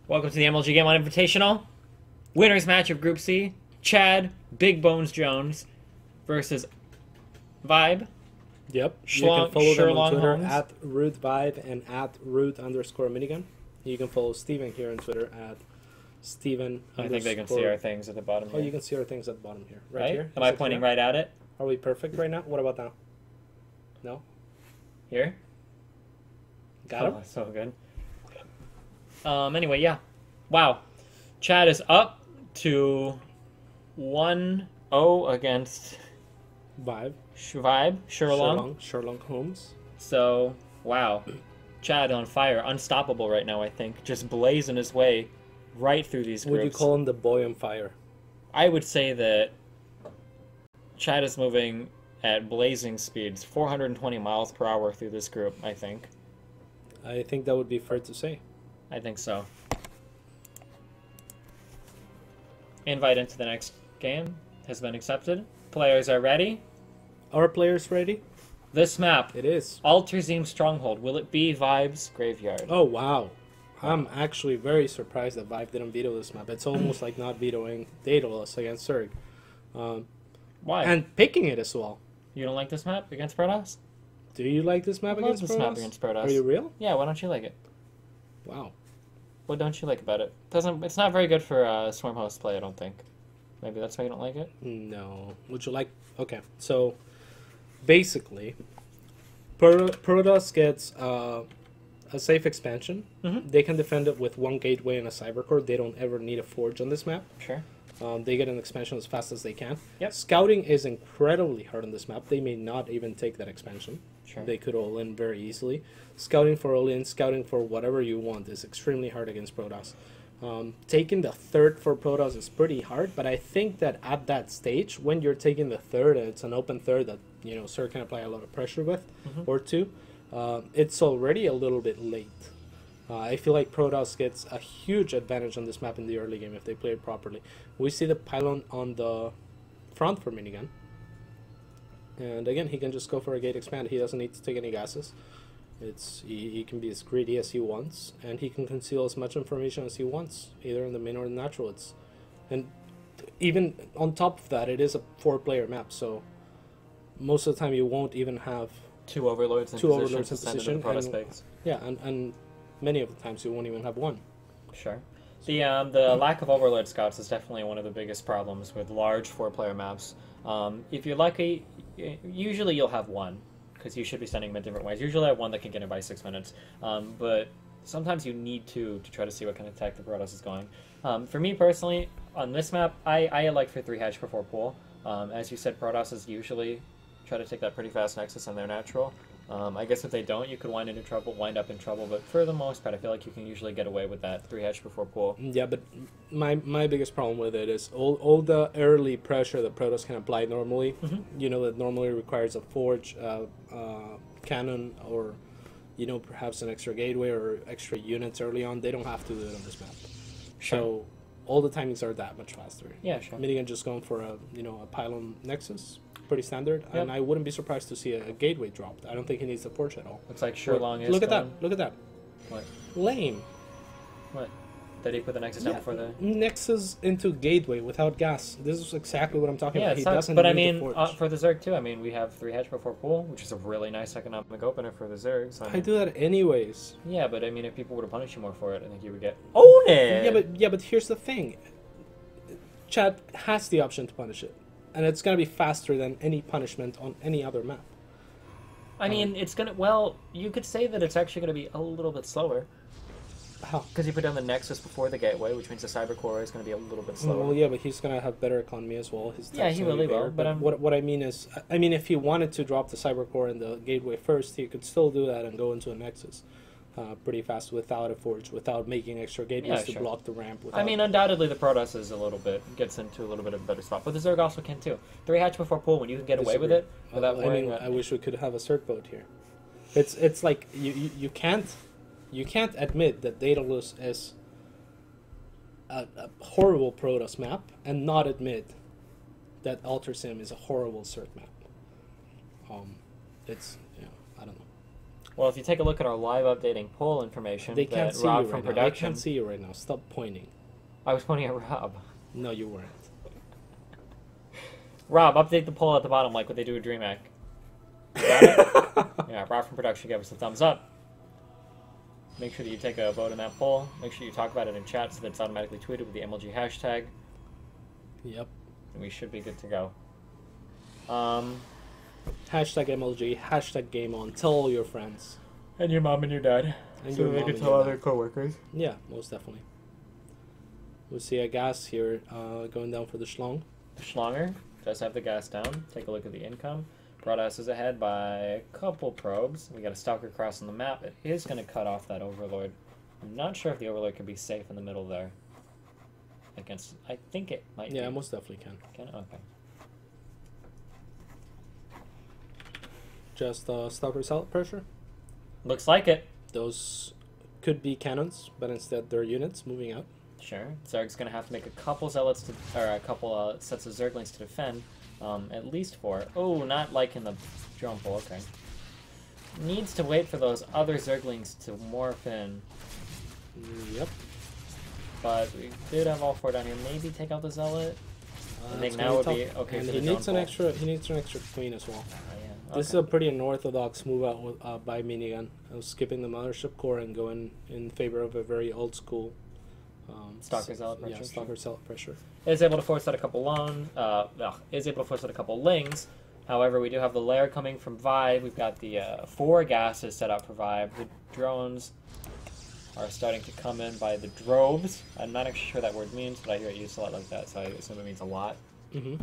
Welcome to the MLG GameOn Invitational. Winners match of Group C. Chad, Big Bones Jones versus Vibe. Yep. Schlong, you can follow them on Twitter Holmes. at RootVibe and at Root_Minigun. You can follow Steven here on Twitter at Steven. I think they can see our things at the bottom here. Oh, you can see our things at the bottom here. Right, here? Am I pointing right at it? Are we perfect right now? What about now? No? Here? Got him? Oh, so good. Anyway, yeah. Wow. Chad is up to 1-0 against Vibe. Sherlong Holmes. So, wow. Chad on fire. Unstoppable right now, I think. Just blazing his way right through these groups. Would you call him the boy on fire? I would say that Chad is moving at blazing speeds, 420 miles per hour through this group, I think. I think that would be fair to say. I think so. Invite into the next game has been accepted. Players are ready. Are players ready? This map, It is. Alterzim Stronghold. Will it be Vibe's Graveyard? Oh, wow. I'm actually very surprised that Vibe didn't veto this map. It's almost like not vetoing Daedalus against Zerg. Why? And picking it as well. You don't like this map against Protoss? Do you like this map I love against this Protoss? map against Protoss. Are you real? Yeah, why don't you like it? Wow. What don't you like about it? It's not very good for Swarm Host play, I don't think. Maybe that's why you don't like it? No. Would you like... Okay, so basically, Protoss gets a safe expansion. Mm-hmm. They can defend it with one gateway and a cyber core. They don't ever need a forge on this map. Sure. They get an expansion as fast as they can. Yep. Scouting is incredibly hard on this map. They may not even take that expansion. Sure. They could all in very easily. Scouting for all in, scouting for whatever you want is extremely hard against Protoss. Taking the third for Protoss is pretty hard, but I think that at that stage, when you're taking the third, and it's an open third that Sir can apply a lot of pressure with, or two, it's already a little bit late. I feel like Protoss gets a huge advantage on this map in the early game if they play it properly. We see the pylon on the front for Minigun. And again, he can just go for a gate expand. He doesn't need to take any gases. He can be as greedy as he wants, and he can conceal as much information as he wants, either in the main or the natural. And even on top of that, it is a 4-player map, so most of the time you won't even have Two overlords in position. and many of the times you won't even have one. Sure. The lack of overlord scouts is definitely one of the biggest problems with large 4-player maps. If you're lucky, usually you'll have one, because you should be sending them in different ways. Usually I have one that can get in by 6 minutes, but sometimes you need to try to see what kind of attack the Protoss is going. For me personally, on this map, I like for 3 hatch before pool. As you said, Protoss is usually try to take that pretty fast nexus on their natural. I guess if they don't, you could wind up in trouble, but for the most part, I feel like you can usually get away with that 3 hatch before pool. Yeah, but my biggest problem with it is all the early pressure that Protoss can apply normally, that normally requires a forge, cannon, or, perhaps an extra gateway or extra units early on. They don't have to do it on this map. Sure. So all the timings are that much faster. Yeah, sure. Minigun just going for a pylon nexus. Pretty standard, Yep. and I wouldn't be surprised to see a gateway dropped. I don't think he needs a forge at all. Looks like Sherlong is Look at that! going- Look at that! What? Lame. What? Did he put the nexus down before the... Nexus into gateway without gas. This is exactly what I'm talking Yeah, about. it He sucks, doesn't but I need mean, the forge. for the Zerg too, we have 3 hatch before pool, which is a really nice economic opener for the Zerg. So, I do that anyways. Yeah, but if people were to punish you more for it, I think you would get own it! Yeah, but here's the thing. Chad has the option to punish it. And it's going to be faster than any punishment on any other map. It's gonna... Well, you could say that it's actually gonna be a little bit slower. How? Because you put down the nexus before the gateway, which means the cyber core is gonna be a little bit slower. Well, yeah, but he's going to have better economy as well. His Yeah, tech's he gonna be really will, bigger. but what I mean is, if he wanted to drop the cyber core and the gateway first, he could still do that and go into a nexus pretty fast without a forge, without making extra gateways to block the ramp. Without... Undoubtedly the Protoss is gets into a little bit of a better spot, but the Zerg also can too. 3 hatch before pool, when you can get away with it without worrying about... I wish we could have a Zerg boat here. It's like you can't admit that Daedalus is a horrible Protoss map and not admit that Alterzim is a horrible Zerg map. I don't know. Well, if you take a look at our live updating poll information, They can't that see Rob you from right now. They production, can't see you right now. Stop pointing. I was pointing at Rob. No, you weren't. Rob, update the poll at the bottom like what they do with DreamHack. You got it? Yeah, Rob from production gave us a thumbs up. Make sure that you take a vote in that poll. Make sure you talk about it in chat so that it's automatically tweeted with the MLG hashtag. Yep. And we should be good to go. Hashtag MLG, hashtag GameOn. Tell all your friends. And your mom and your dad. And so your they mom can and tell your other dad. coworkers. Yeah, most definitely. We see a gas here going down for the Schlong. The Schlonger does have the gas down. Take a look at the income. Broadass is ahead by a couple probes. We got a Stalker crossing the map. It is going to cut off that Overlord. I'm not sure if the Overlord can be safe in the middle there. Against, I think it might be. Yeah, most definitely can. Can it? Okay. Just Stalker assault pressure. Looks like it. Those could be cannons, but instead they're units moving out. Sure. Zerg's going to have to make a couple zealots to, or a couple sets of Zerglings to defend. At least 4. Oh, not like in the drone pool. Okay. Needs to wait for those other Zerglings to morph in. Yep. But we did have all 4 down here. Maybe take out the zealot. I think It's now gonna would be be tough. okay And for he the needs drone an pool. extra. He needs an extra queen as well. Yeah. This is a pretty unorthodox move out with, by Minigun. Skipping the mothership core and going in favor of a very old school. Stalker zealot pressure. Yeah, Stalker zealot pressure. Is able to force out a couple is able to force out a couple lings. However, we do have the lair coming from Vibe. We've got the 4 gases set up for Vibe. The drones are starting to come in by the droves. I'm not actually sure what that word means, but I hear it used a lot like that, so I assume it means a lot. Mm-hmm.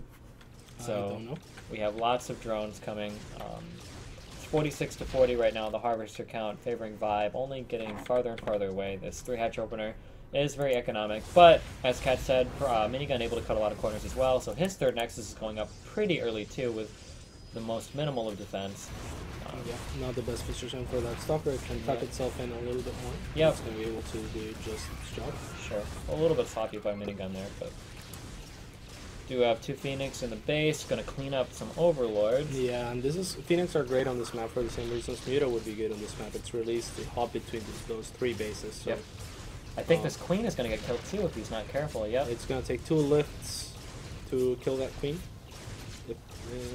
So I don't know. we have lots of drones coming. It's 46 to 40 right now. The harvester count favoring Vibe, only getting farther and farther away. This 3-hatch opener is very economic, but as Kat said, Minigun able to cut a lot of corners as well, so his 3rd Nexus is going up pretty early too with the most minimal of defense. Yeah, not the best position for that Stalker. It can tuck itself in a little bit more. Yep. It's going to be able to do just its job. Sure. A little bit sloppy by Minigun there, but do have 2 Phoenix in the base, gonna clean up some Overlords. Yeah, and this is Phoenix are great on this map for the same reasons Muta would be good on this map. It's released to hop between those 3 bases. So Yep. I think this Queen is gonna get killed too if he's not careful. Yep. it's going to take 2 lifts to kill that Queen.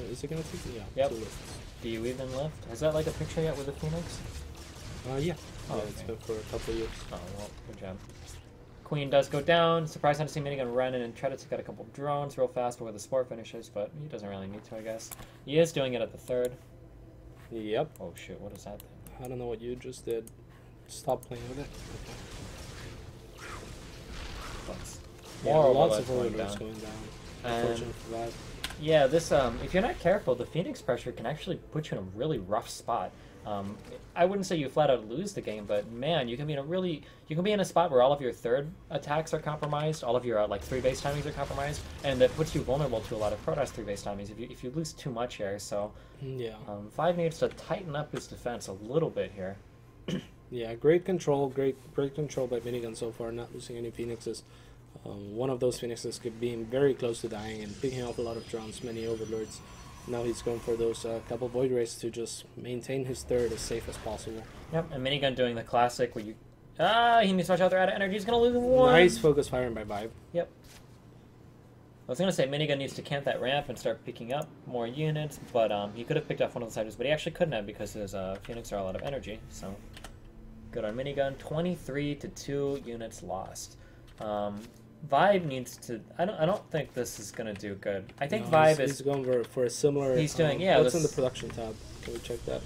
Is it going to take? Yeah, Yep. 2 lifts. Do you even lift? Is that like a picture yet with the Phoenix? Yeah. Oh, Yeah, it's okay. been for a couple of years. Oh, well, good job. Queen does go down. Surprised not to see Minigun run in and try to take out a couple drones real fast before the sport finishes, but he doesn't really need to, I guess. He is doing it at the 3rd. Yep. Oh, shoot. What is that thing? I don't know what you just did. Stop playing with it. That's Yeah, more lots of overloads overloads going down. And- Unfortunately for that. Yeah, this if you're not careful, the Phoenix pressure can actually put you in a really rough spot. I wouldn't say you flat out lose the game, but man, you can be in a spot where all of your 3rd attacks are compromised, all of your like 3 base timings are compromised, and that puts you vulnerable to a lot of Protoss 3 base timings if you lose too much here. So Yeah. Vibe needs to tighten up his defense a little bit here. Yeah, great control, great control by Minigun so far, not losing any Phoenixes. One of those Phoenixes could be very close to dying and picking off a lot of drones, many Overlords. Now he's going for those couple Void Rays to just maintain his 3rd as safe as possible. Yep, and Minigun doing the classic where you he needs to watch out, they're out of energy, he's gonna lose 1. Nice focus firing by Vibe. Yep. I was going to say Minigun needs to camp that ramp and start picking up more units, but he could have picked off one of the siders, but he actually couldn't have because his Phoenix are all out of energy. So good on Minigun. 23 to 2 units lost. Vibe needs to. I don't think this is going to do good. I think No, Vibe he's going for a similar. He's doing yeah. What's in the this, production tab? Can we check that?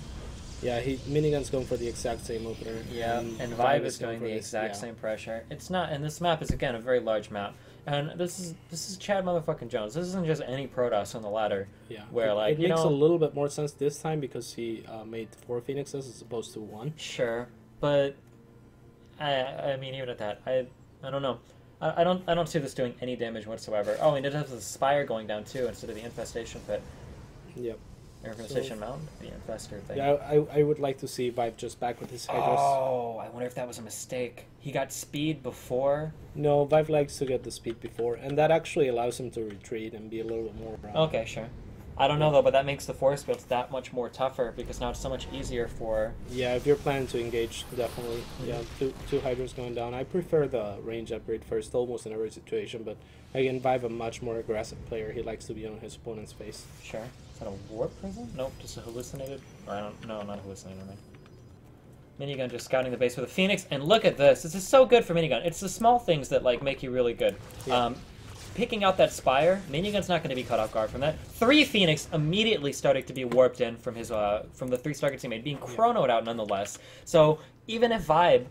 Yeah, Minigun's going for the exact same opener. yeah, and Vibe is doing the exact same pressure. It's not, and this map is again a very large map. And this is Chad motherfucking Jones. This isn't just any Protoss on the ladder. Yeah, where like it makes a little bit more sense this time because he made 4 Phoenixes as opposed to 1. Sure, but I mean even at that, I don't know. I don't see this doing any damage whatsoever. Oh, and it has the spire going down too instead of the infestation pit. Yep. Or infestation mound, the infestor thing. Yeah, I would like to see Vibe just back with his Hydras. Oh, I wonder if that was a mistake. He got speed before. No, Vibe likes to get the speed before, and that actually allows him to retreat and be a little bit more. Okay, sure. I don't know though, but that makes the force builds that much more tougher because now it's so much easier for. Yeah, if you're planning to engage, definitely. Yeah, two Hydras going down. I prefer the range upgrade first, almost in every situation. But again, Vibe a much more aggressive player. He likes to be on his opponent's face. Sure. Is that a warp prism? Nope, just a hallucinated. Or I don't. No, not a hallucinated. Minigun just scouting the base with a Phoenix, and look at this. This is so good for Minigun. It's the small things that like make you really good. Yeah. Picking out that Spire, Minigun's not going to be caught off guard from that. 3 Phoenix immediately starting to be warped in from his from the 3 targets he made, being chronoed out nonetheless. So even if Vibe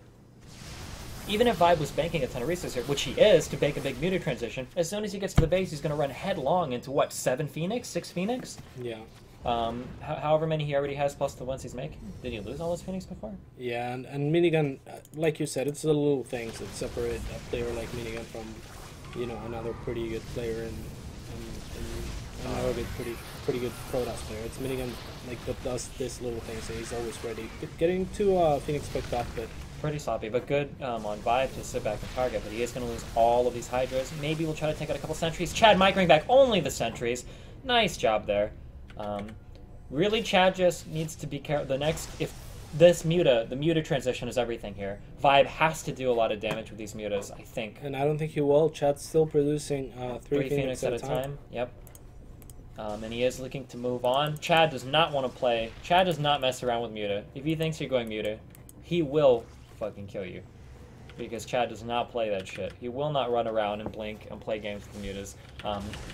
was banking a ton of resources here, which he is, to make a big Muta transition, as soon as he gets to the base, he's going to run headlong into what, 7 Phoenix, 6 Phoenix? Yeah. However many he already has, plus the ones he's making. Did he lose all his Phoenix before? Yeah, and Minigun, like you said, it's the little things that separate a player like Minigun from, you know, another pretty good player and another pretty good Protoss player. It's Minigun like that does this little thing, so he's always ready. Getting to Phoenix picked up, but pretty sloppy, but good on Vibe to sit back and target. But he is going to lose all of these Hydras. Maybe we'll try to take out a couple sentries. Chad microing back only the sentries. Nice job there. Really, Chad just needs to be careful. The Muta transition is everything here. Vibe has to do a lot of damage with these Mutas, I think. And I don't think he will. Chad's still producing 3 Phoenix at a time. Yep. And he is looking to move on. Chad does not want to play. Chad does not mess around with Muta. If he thinks you're going Muta, he will fucking kill you. Because Chad does not play that shit. He will not run around and blink and play games with the Mutas.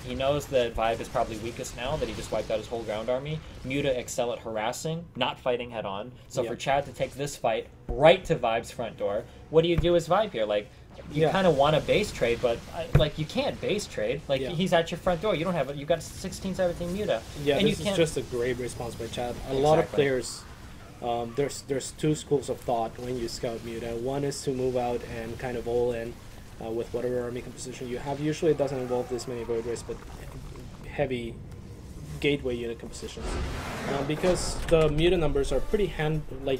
He knows that Vibe is probably weakest now, that he just wiped out his whole ground army. Muta excel at harassing, not fighting head-on. So for Chad to take this fight right to Vibe's front door, what do you do as Vibe here? Like, you kind of want to base trade, but like you can't base trade. Like he's at your front door. You don't have it. You got 16-17 Muta. Yeah, and this is just a great response by Chad. A lot of players... there's 2 schools of thought when you scout Muta. One is to move out and kind of all in with whatever army composition you have. Usually it doesn't involve this many Void Rays, but heavy gateway unit compositions. Because the Muta numbers are pretty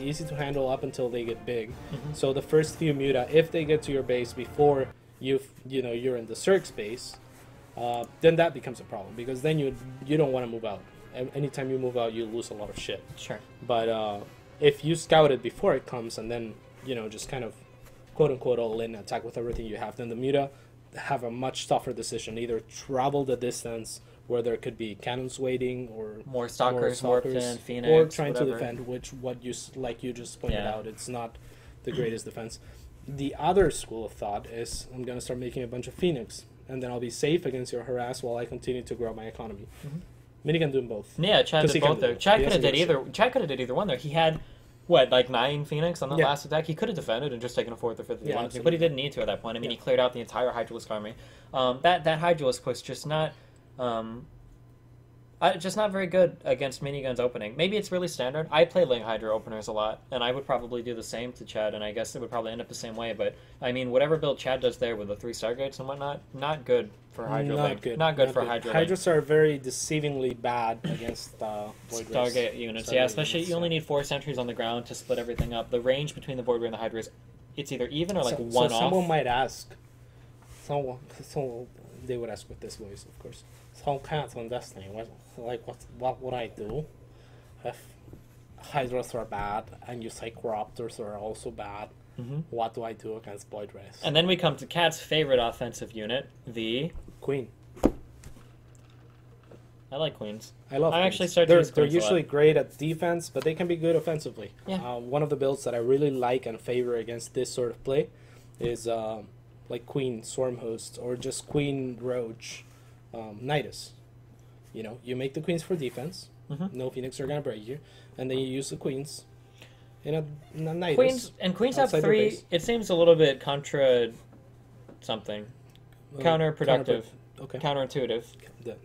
easy to handle up until they get big. So the first few Muta, if they get to your base before you're in the Cirque space, then that becomes a problem, because then you don't want to move out. Anytime you move out, you lose a lot of shit. Sure. But if you scout it before it comes and then, just kind of quote-unquote all in, attack with everything you have, then the Muta have a much tougher decision. Either travel the distance where there could be cannons waiting, or more stalkers, warped in, Phoenix, or trying whatever. to defend, like you just pointed out, it's not the greatest defense. The other school of thought is, I'm going to start making a bunch of Phoenix, and then I'll be safe against your harass while I continue to grow my economy. Minigun doing both. Yeah, Chad did both there. Chad could have did either. Chad could have did either one there. He had what, like 9 Phoenix on the last attack? He could have defended and just taken a 4th or 5th if he wanted to, but he didn't need to at that point. I mean, he cleared out the entire Hydralisk army. That Hydralisk push just not very good against Minigun's opening. Maybe it's really standard. I play Ling Hydra openers a lot, and I would probably do the same to Chad, and I guess it would probably end up the same way. But I mean, whatever build Chad does there with the 3 Stargates and whatnot, not good for Hydra Ling. Not good for Hydra Ling. Hydras are very deceivingly bad against Void Stargate units. Yeah, especially you only need 4 sentries on the ground to split everything up. The range between the Void Ray and the Hydra is it's either even or like one off. Someone might ask. Someone they would ask with this voice, of course. So cats on Destiny, what would I do if Hydras are bad and you say Corruptors are also bad? What do I do against Void Rays? And then we come to Cat's favorite offensive unit, the Queen. I like Queens. I love Queens. Actually started to use They're Queens usually great at defense, but they can be good offensively. Yeah. One of the builds that I really like and favor against this sort of play is like Queen Swarm Host or just Queen Roach Nidus. You make the Queens for defense. No Phoenix are going to break you. And then you use the Queens in a Nidus. Queens have 3. It seems a little bit counterproductive. Okay. Counterintuitive.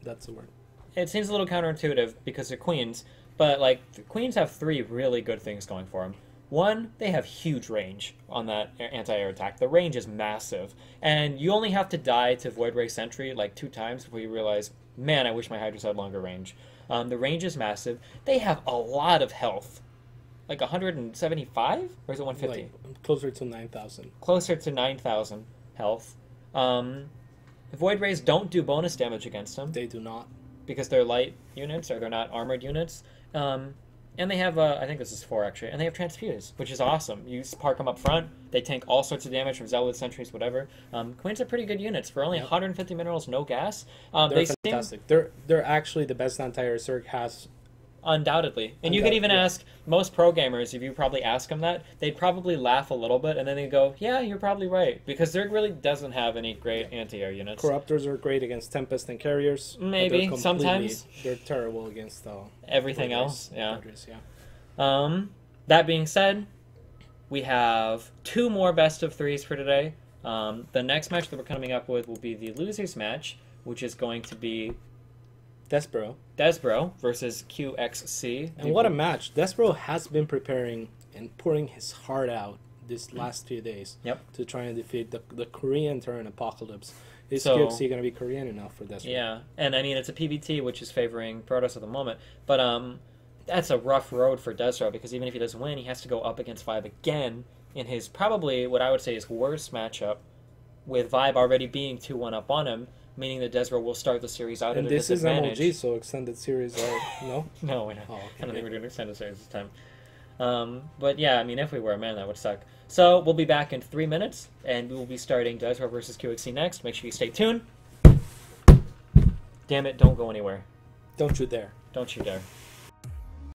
That's the word. It seems a little counterintuitive because they're Queens, but like the Queens have 3 really good things going for them. One, they have huge range on that anti-air attack. The range is massive, and you only have to die to Void Ray Sentry like 2 times before you realize, man, I wish my Hydras had longer range. The range is massive. They have a lot of health. Like 175? Or is it 150? Like, closer to 9,000. Closer to 9,000 health. Void Rays don't do bonus damage against them. They do not. because they're light units or they're not armored units. And they have, I think this is 4 actually, and they have Transfuse, which is awesome. You just park them up front, they tank all sorts of damage from Zealot, Sentries, whatever. Queens are pretty good units for only 150 minerals, no gas. They're fantastic. They're actually the best anti-air Zerg has. Undoubtedly. And you could even ask most pro gamers, if you probably ask them that, they'd probably laugh a little bit, and then they'd go, yeah, you're probably right. Because Zerg really doesn't have any great anti-air units. Corruptors are great against Tempest and Carriers. Maybe, sometimes. They're terrible against everything else, Boundaries, that being said, we have 2 more best of 3s for today. The next match that we're coming up with will be the losers match, which is going to be Desbro versus QXC. And what a match. Desbro has been preparing and pouring his heart out this last few days to try and defeat the Korean Terran Apocalypse. Is QXC going to be Korean enough for Desbro? Yeah, and I mean, it's a PBT, which is favoring Protoss at the moment. But that's a rough road for Desbro, because even if he doesn't win, he has to go up against Vibe again in his probably, what I would say, his worst matchup, with Vibe already being 2-1 up on him, meaning that Desbro will start the series out at a disadvantage. And this is MLG, so extended series are... No? No, we're not. I don't think we're doing extended series this time. But yeah, I mean, if we were, man, that would suck. So we'll be back in 3 minutes, and we will be starting Desbro versus QXC next. Make sure you stay tuned. Damn it, don't go anywhere. Don't you dare. Don't you dare.